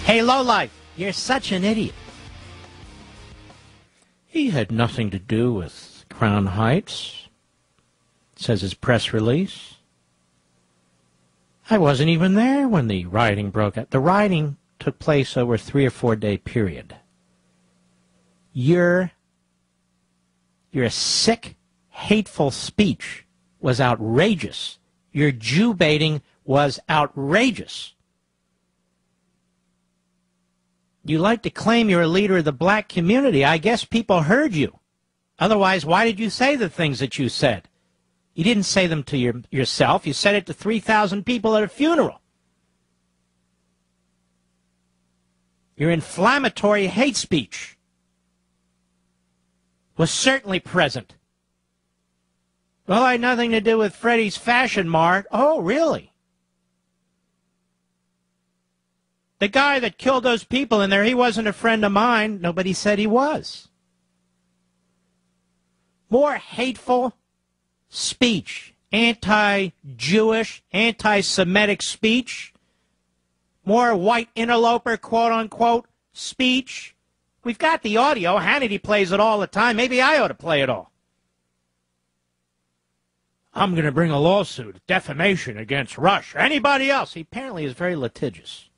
Hey, lowlife, you're such an idiot. He had nothing to do with Crown Heights, says his press release. I wasn't even there when the rioting broke out. The rioting took place over a 3 or 4 day period. Your sick, hateful speech was outrageous. Your Jew baiting was outrageous. You like to claim you're a leader of the black community. I guess people heard you. Otherwise, why did you say the things that you said? You didn't say them to yourself. You said it to 3,000 people at a funeral. Your inflammatory hate speech was certainly present. Well, I had nothing to do with Freddie's Fashion Mart. Oh, really? The guy that killed those people in there, he wasn't a friend of mine. Nobody said he was. More hateful speech, anti-Jewish, anti-Semitic speech, more white interloper, quote-unquote, speech. We've got the audio. Hannity plays it all the time. Maybe I ought to play it all. I'm going to bring a lawsuit, defamation against Rush. Anybody else? He apparently is very litigious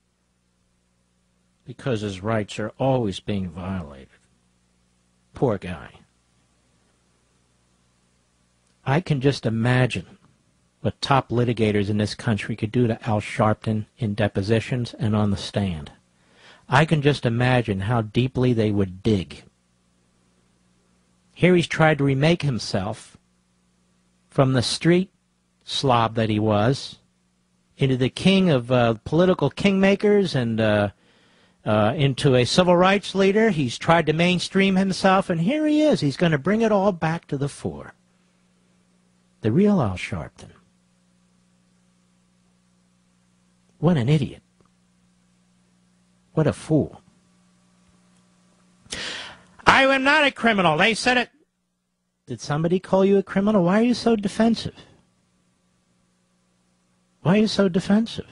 because his rights are always being violated. Poor guy. I can just imagine what top litigators in this country could do to Al Sharpton in depositions and on the stand. I can just imagine how deeply they would dig. Here he's tried to remake himself from the street slob that he was into the king of political kingmakers and into a civil rights leader. He's tried to mainstream himself, and here he is. He's going to bring it all back to the fore. The real Al Sharpton. What an idiot. What a fool. I am not a criminal. They said it. Did somebody call you a criminal? Why are you so defensive? Why are you so defensive?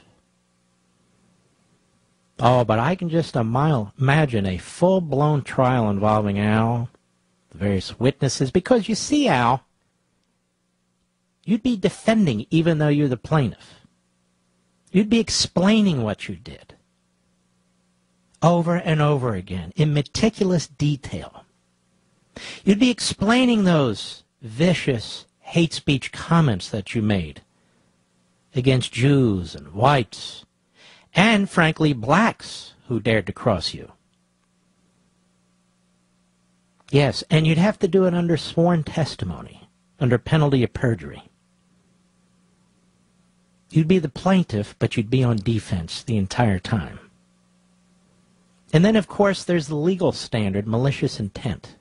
Oh, but I can just imagine a full-blown trial involving Al, the various witnesses, because you see, Al, you'd be defending even though you're the plaintiff. You'd be explaining what you did over and over again in meticulous detail. You'd be explaining those vicious hate speech comments that you made against Jews and whites and, frankly, blacks who dared to cross you. Yes, and you'd have to do it under sworn testimony, under penalty of perjury. You'd be the plaintiff, but you'd be on defense the entire time. And then, of course, there's the legal standard, malicious intent.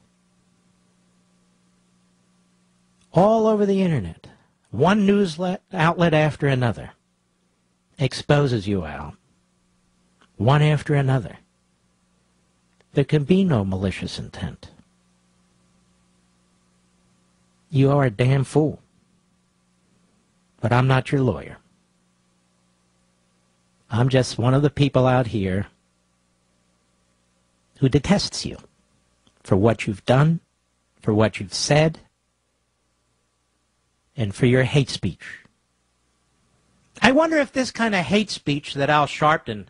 All over the internet, one news outlet after another exposes you, Al. One after another. There can be no malicious intent. You are a damn fool. But I'm not your lawyer. I'm just one of the people out here who detests you for what you've done, for what you've said, and for your hate speech. I wonder if this kind of hate speech that Al Sharpton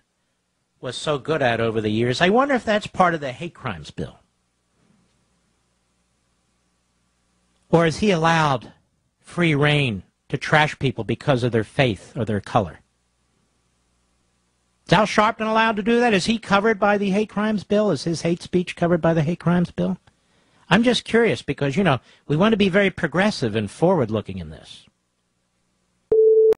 was so good at over the years, I wonder if that's part of the hate crimes bill. Or is he allowed free rein to trash people because of their faith or their color? Is Al Sharpton allowed to do that? Is he covered by the hate crimes bill? Is his hate speech covered by the hate crimes bill? I'm just curious because, you know, we want to be very progressive and forward-looking in this.